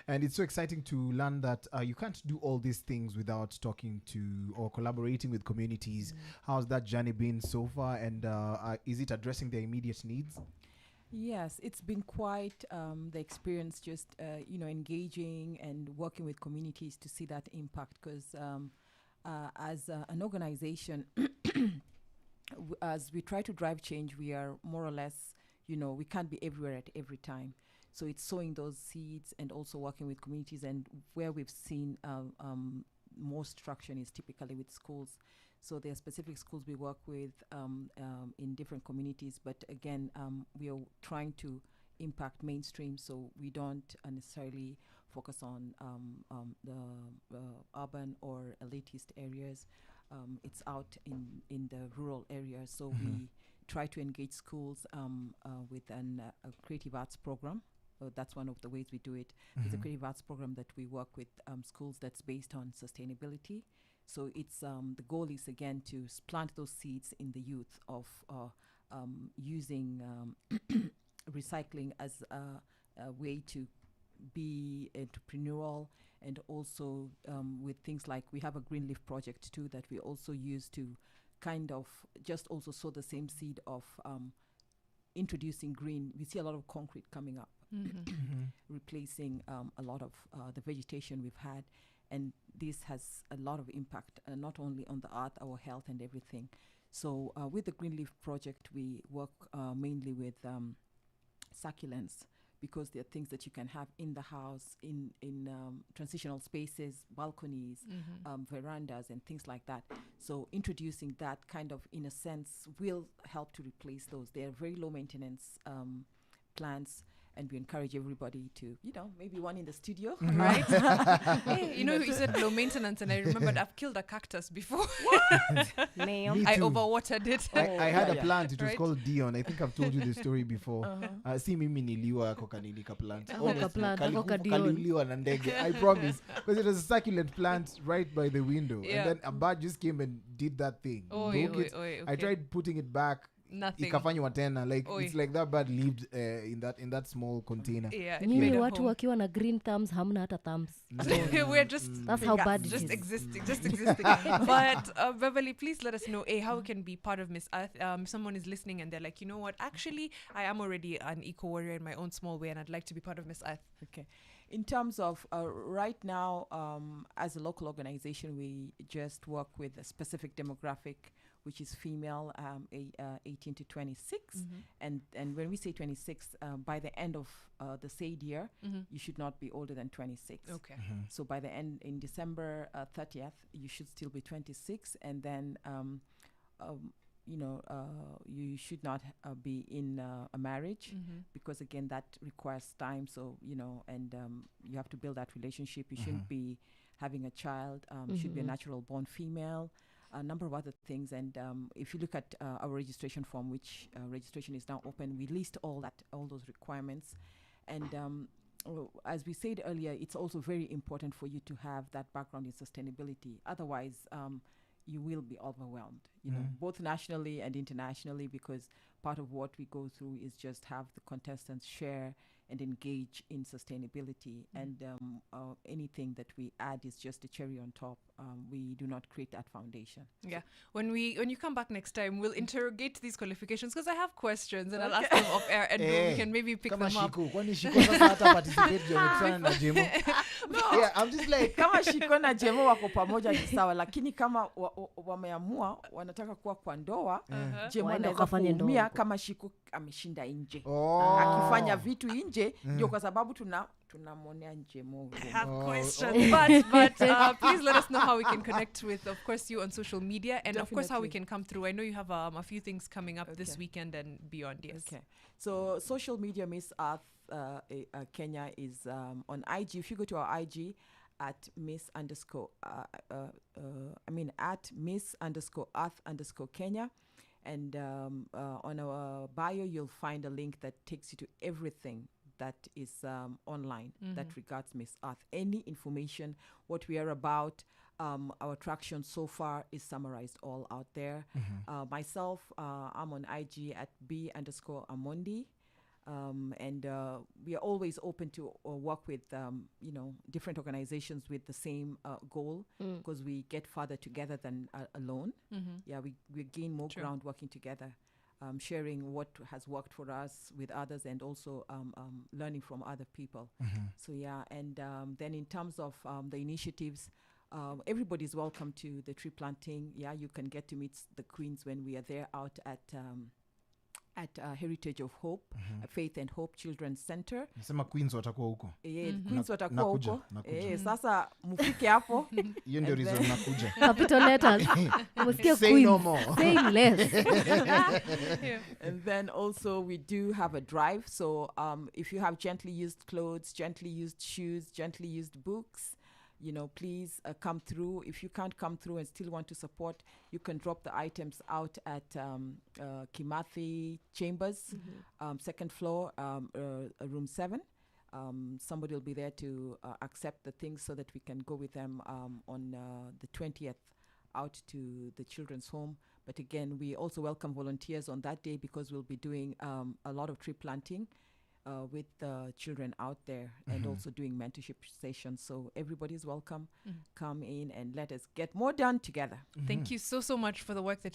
And it's so exciting to learn that you can't do all these things without talking to or collaborating with communities. How's that journey been so far, and is it addressing their immediate needs? Yes, it's been quite the experience, just engaging and working with communities to see that impact. Because as an organization, as we try to drive change, we are more or less, we can't be everywhere at every time. So it's sowing those seeds and also working with communities. And where we've seen most traction is typically with schools. So there are specific schools we work with in different communities. But again, we are trying to impact mainstream, so we don't necessarily focus on the urban or elitist areas. It's out in the rural areas. So we try to engage schools with a creative arts program. That's one of the ways we do it. It's a creative arts program that we work with schools that's based on sustainability. So it's the goal is again to plant those seeds in the youth of using recycling as a way to be entrepreneurial, and also with things like we have a green leaf project too that we also use to kind of just also sow the same seed of introducing green. We see a lot of concrete coming up, replacing a lot of the vegetation we've had. And this has a lot of impact, not only on the earth, our health and everything. So with the Green Leaf Project, we work mainly with succulents, because there are things that you can have in the house, in transitional spaces, balconies, verandas, and things like that. So introducing that kind of, in a sense, will help to replace those. They are very low maintenance plants. And we encourage everybody to, maybe one in the studio, right? Hey, you said low maintenance, and I remembered I've killed a cactus before. I overwatered it. I had a plant. It was called Dion. I think I've told you the story before. See mimi niliwa ako kanini ka plant. Kaliuliwa na ndege. I promise. Because it was a succulent plant right by the window. And then a bird just came and did that thing. Okay. I tried putting it back. Nothing. Ikafanywa tena, like it's like that bird lived in that small container. Yeah, nyinyi watu wakiwa na green thumbs hamna hata thumbs. We're just that's how bad just it is. existing. But Beverly, please let us know how we can be part of Miss Earth. Someone is listening and they're like, you know what, actually I am already an eco warrior in my own small way, and I'd like to be part of Miss Earth. Okay. In terms of right now, as a local organization, we just work with a specific demographic, which is female, 18 to 26. And when we say 26, by the end of the said year, you should not be older than 26. Okay. So by the end, in December 30th, you should still be 26. And then, you should not be in a marriage, because, again, that requires time. So, and you have to build that relationship. You shouldn't be having a child. Should be a natural born female. A number of other things. And if you look at our registration form, which registration is now open, we list all those requirements. And as we said earlier, it's also very important for you to have that background in sustainability. Otherwise, you will be overwhelmed, both nationally and internationally, because part of what we go through is just have the contestants share and engage in sustainability. And anything that we add is just a cherry on top. We do not create that foundation. Yeah. When you come back next time, we'll interrogate these qualifications, because I have questions and I'll ask them off air, and we can maybe pick them up. Kwani Shiko sasa hata participate kufanya na Jemo? Yeah, I'm just like, kama Shiko na Jemo wako pamoja ni sawa, lakini kama wameamua wanataka kuwa kwa ndoa, Jemo anaweza kuumia kama Shiko ameshinda nje. Akifanya vitu nje, ndio kwa sababu tunamwonea Jemo. I have questions, but please let us know how we can connect with, of course, you on social media, and of course how we can come through. I know you have a few things coming up this weekend and beyond. Yes. Okay. So social media, Miss Earth Kenya is on IG. If you go to our IG at Miss_Earth_Kenya, and on our bio you'll find a link that takes you to everything that is online that regards Miss Earth. Any information, what we are about, our traction so far is summarized all out there. Myself, I'm on IG at B_Amondi. And we are always open to work with, different organizations with the same goal, because we get farther together than alone. Yeah, we gain more ground working together, sharing what has worked for us with others, and also learning from other people. So yeah, and then in terms of the initiatives, everybody's welcome to the tree planting. Yeah, you can get to meet the queens when we are there out at Heritage of Hope, Faith and Hope Children's Center. Nasema queens watakuwa huko. Queens watakuwa huko. Nakuja. Sasa mufike hapo. Hiyo ndio reason nakuja. Capital letters. Msikia Say queens. no more. Say less. And then also we do have a drive. So if you have gently used clothes, gently used shoes, gently used books, please come through. If you can't come through and still want to support, you can drop the items out at Kimathi Chambers, second floor, room 7. Somebody will be there to accept the things so that we can go with them on the 20th out to the children's home. But again, we also welcome volunteers on that day, because we'll be doing a lot of tree planting with the children out there, and also doing mentorship sessions. So everybody's welcome. Come in and let us get more done together. Thank you so much for the work that